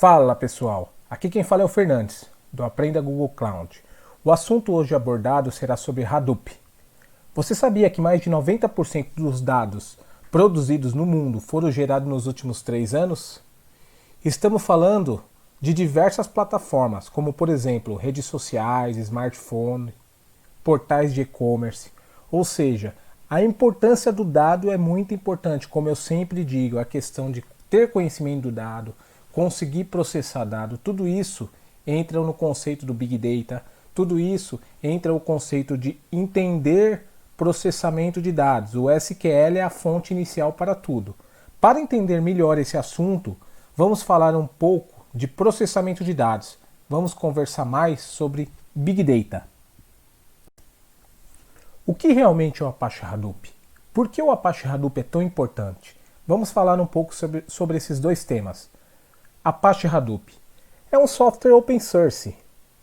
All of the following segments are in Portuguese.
Fala pessoal, aqui quem fala é o Fernandes, do Aprenda Google Cloud. O assunto hoje abordado será sobre Hadoop. Você sabia que mais de 90% dos dados produzidos no mundo foram gerados nos últimos 3 anos? Estamos falando de diversas plataformas, como por exemplo redes sociais, smartphone, portais de e-commerce. Ou seja, a importância do dado é muito importante, como eu sempre digo, a questão de ter conhecimento do dado, conseguir processar dado, tudo isso entra no conceito do Big Data, tudo isso entra no conceito de entender processamento de dados. O SQL é a fonte inicial para tudo. Para entender melhor esse assunto, vamos falar um pouco de processamento de dados. Vamos conversar mais sobre Big Data. O que realmente é o Apache Hadoop? Por que o Apache Hadoop é tão importante? Vamos falar um pouco sobre esses dois temas. Apache Hadoop é um software open source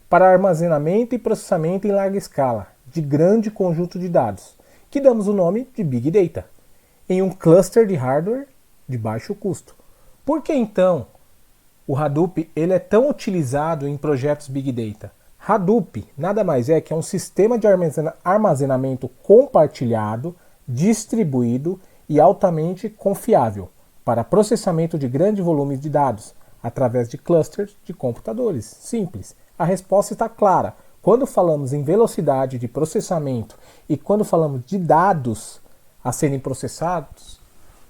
para armazenamento e processamento em larga escala de grande conjunto de dados, que damos o nome de Big Data, em um cluster de hardware de baixo custo. Por que então o Hadoop ele é tão utilizado em projetos Big Data? Hadoop nada mais é que um sistema de armazenamento compartilhado, distribuído e altamente confiável para processamento de grandes volumes de dados através de clusters de computadores. Simples. A resposta está clara. Quando falamos em velocidade de processamento e quando falamos de dados a serem processados,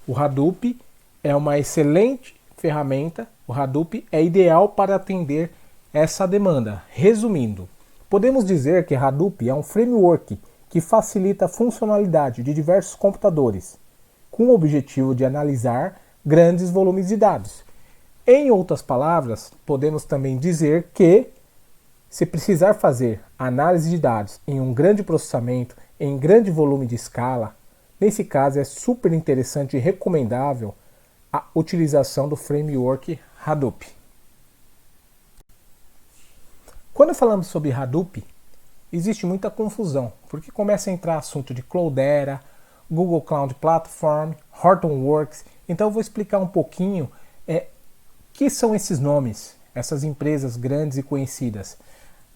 o Hadoop é uma excelente ferramenta. O Hadoop é ideal para atender essa demanda. Resumindo, podemos dizer que Hadoop é um framework que facilita a funcionalidade de diversos computadores, com o objetivo de analisar grandes volumes de dados. Em outras palavras, podemos também dizer que, se precisar fazer análise de dados em um grande processamento, em grande volume de escala, nesse caso é super interessante e recomendável a utilização do framework Hadoop. Quando falamos sobre Hadoop, existe muita confusão, porque começa a entrar assunto de Cloudera, Google Cloud Platform, Hortonworks. Então eu vou explicar um pouquinho que são esses nomes, essas empresas grandes e conhecidas.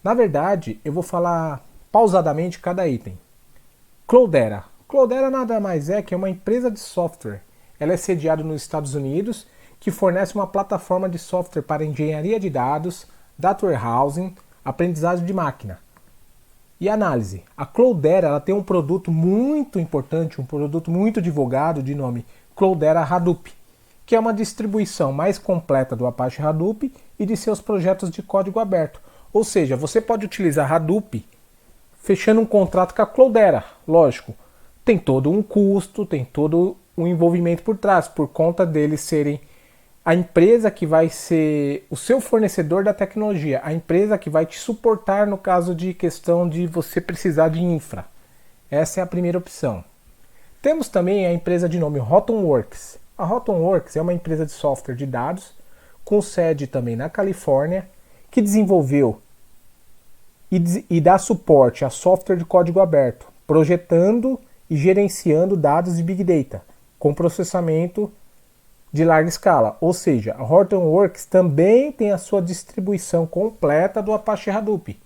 Na verdade, eu vou falar pausadamente cada item. Cloudera. Cloudera nada mais é que uma empresa de software. Ela é sediada nos Estados Unidos, que fornece uma plataforma de software para engenharia de dados, data warehousing, aprendizagem de máquina e análise. A Cloudera ela tem um produto muito importante, um produto muito divulgado de nome Cloudera Hadoop, que é uma distribuição mais completa do Apache Hadoop e de seus projetos de código aberto. Ou seja, você pode utilizar Hadoop fechando um contrato com a Cloudera. Lógico, tem todo um custo, tem todo um envolvimento por trás, por conta deles serem a empresa que vai ser o seu fornecedor da tecnologia, a empresa que vai te suportar no caso de questão de você precisar de infra. Essa é a primeira opção. Temos também a empresa de nome Hortonworks. A Hortonworks é uma empresa de software de dados, com sede também na Califórnia, que desenvolveu e dá suporte a software de código aberto, projetando e gerenciando dados de Big Data, com processamento de larga escala. Ou seja, a Hortonworks também tem a sua distribuição completa do Apache Hadoop.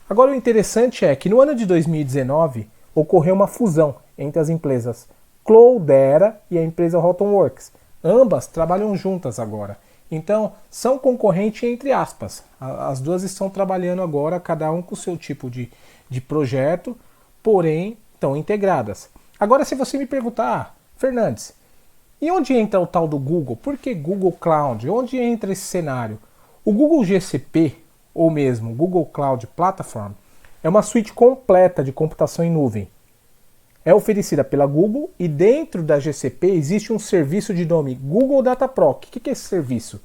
Agora o interessante é que no ano de 2019 ocorreu uma fusão entre as empresas Cloudera e a empresa Hortonworks. Ambas trabalham juntas agora. Então, são concorrentes entre aspas. As duas estão trabalhando agora, cada um com o seu tipo de projeto, porém estão integradas. Agora, se você me perguntar, Fernandes, e onde entra o tal do Google? Por que Google Cloud? Onde entra esse cenário? O Google GCP, ou mesmo Google Cloud Platform, é uma suíte completa de computação em nuvem. É oferecida pela Google e dentro da GCP existe um serviço de nome Google Data Pro. O que é esse serviço?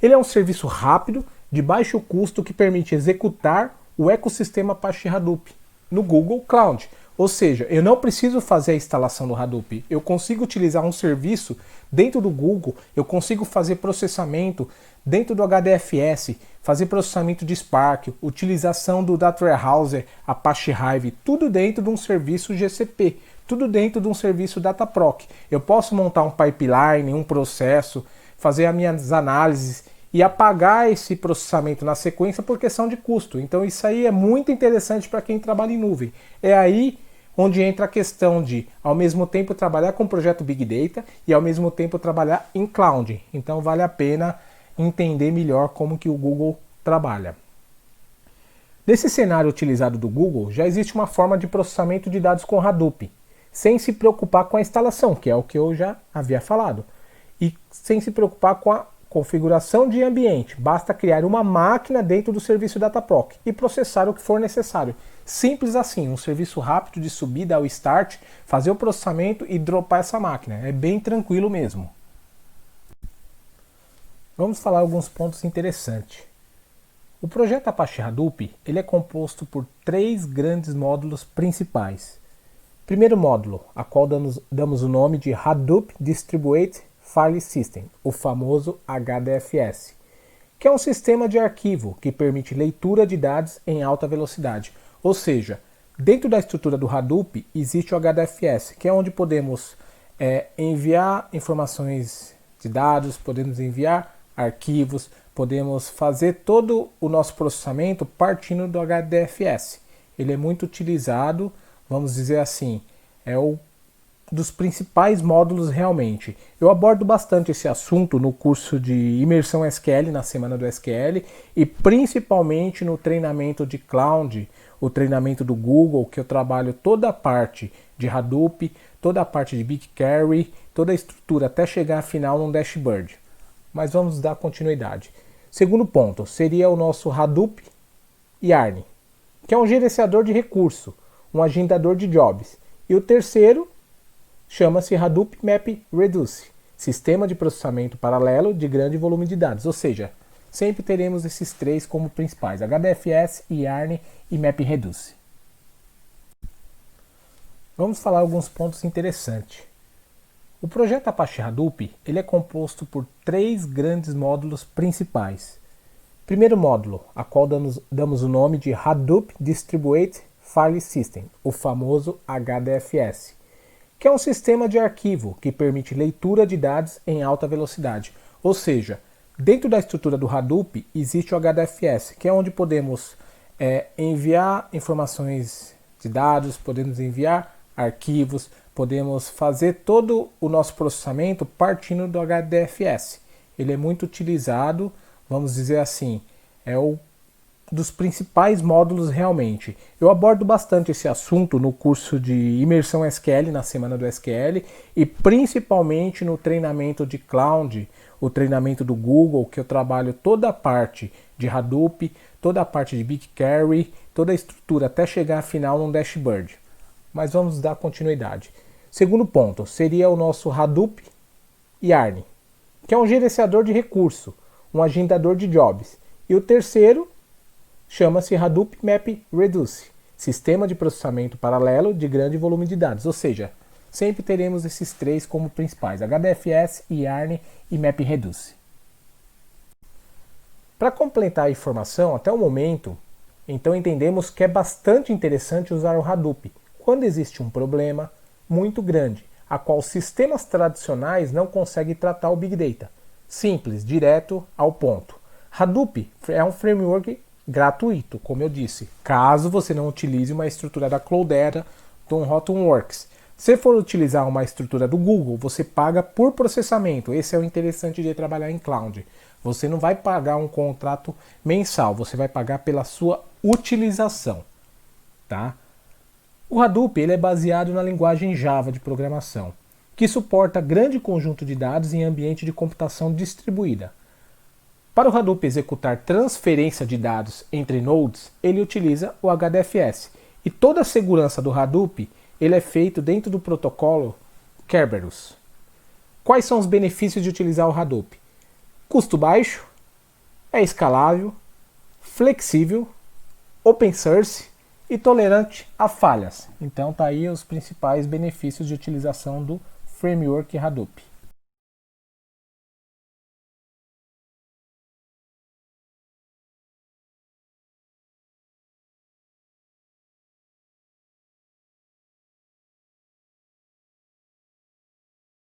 Ele é um serviço rápido, de baixo custo, que permite executar o ecossistema Apache Hadoop no Google Cloud. Ou seja, eu não preciso fazer a instalação do Hadoop. Eu consigo utilizar um serviço dentro do Google, eu consigo fazer processamento dentro do HDFS, fazer processamento de Spark, utilização do Data Warehouse, Apache Hive, tudo dentro de um serviço GCP, tudo dentro de um serviço Dataproc. Eu posso montar um pipeline, um processo, fazer as minhas análises e apagar esse processamento na sequência por questão de custo. Então isso aí é muito interessante para quem trabalha em nuvem. É aí onde entra a questão de, ao mesmo tempo, trabalhar com o projeto Big Data e, ao mesmo tempo, trabalhar em cloud. Então vale a pena entender melhor como que o Google trabalha. Nesse cenário utilizado do Google, já existe uma forma de processamento de dados com Hadoop, sem se preocupar com a instalação, que é o que eu já havia falado, e sem se preocupar com a configuração de ambiente. Basta criar uma máquina dentro do serviço Dataproc e processar o que for necessário. Simples assim, um serviço rápido de subida ao start, fazer o processamento e dropar essa máquina. É bem tranquilo mesmo. Vamos falar alguns pontos interessantes. O projeto Apache Hadoop ele é composto por 3 grandes módulos principais. Primeiro módulo, a qual damos o nome de Hadoop Distributed File System, o famoso HDFS, que é um sistema de arquivo que permite leitura de dados em alta velocidade. Ou seja, dentro da estrutura do Hadoop existe o HDFS, que é onde podemos enviar informações de dados, podemos enviar arquivos, podemos fazer todo o nosso processamento partindo do HDFS. Ele é muito utilizado, vamos dizer assim, é o dos principais módulos realmente. Eu abordo bastante esse assunto no curso de Imersão SQL, na Semana do SQL, e principalmente no treinamento de Cloud, o treinamento do Google, que eu trabalho toda a parte de Hadoop, toda a parte de BigQuery, toda a estrutura até chegar ao final num dashboard. Mas vamos dar continuidade. Segundo ponto seria o nosso Hadoop Yarn, que é um gerenciador de recurso, um agendador de jobs. E o terceiro chama-se Hadoop MapReduce, sistema de processamento paralelo de grande volume de dados. Ou seja, sempre teremos esses 3 como principais: HDFS, Yarn e MapReduce. Vamos falar alguns pontos interessantes. O projeto Apache Hadoop ele é composto por 3 grandes módulos principais. Primeiro módulo, a qual damos o nome de Hadoop Distributed File System, o famoso HDFS, que é um sistema de arquivo que permite leitura de dados em alta velocidade. Ou seja, dentro da estrutura do Hadoop existe o HDFS, que é onde podemos enviar informações de dados, podemos enviar arquivos, podemos fazer todo o nosso processamento partindo do HDFS. Ele é muito utilizado, vamos dizer assim, é o dos principais módulos realmente. Eu abordo bastante esse assunto no curso de Imersão SQL, na Semana do SQL, e principalmente no treinamento de Cloud, o treinamento do Google, que eu trabalho toda a parte de Hadoop, toda a parte de BigQuery, toda a estrutura até chegar ao final num dashboard. Mas vamos dar continuidade. Segundo ponto seria o nosso Hadoop Yarn, que é um gerenciador de recurso, um agendador de jobs. E o terceiro chama-se Hadoop MapReduce, sistema de processamento paralelo de grande volume de dados. Ou seja, sempre teremos esses 3 como principais: HDFS, Yarn e MapReduce. Para completar a informação, até o momento, então entendemos que é bastante interessante usar o Hadoop quando existe um problema muito grande, a qual sistemas tradicionais não conseguem tratar o Big Data. Simples, direto ao ponto. Hadoop é um framework gratuito, como eu disse, caso você não utilize uma estrutura da Cloudera, do Hortonworks. Se for utilizar uma estrutura do Google, você paga por processamento. Esse é o interessante de trabalhar em cloud. Você não vai pagar um contrato mensal, você vai pagar pela sua utilização, tá? O Hadoop ele é baseado na linguagem Java de programação, que suporta grande conjunto de dados em ambiente de computação distribuída. Para o Hadoop executar transferência de dados entre nodes, ele utiliza o HDFS. E toda a segurança do Hadoop ele é feito dentro do protocolo Kerberos. Quais são os benefícios de utilizar o Hadoop? Custo baixo, é escalável, flexível, open source e tolerante a falhas. Então tá aí os principais benefícios de utilização do framework Hadoop.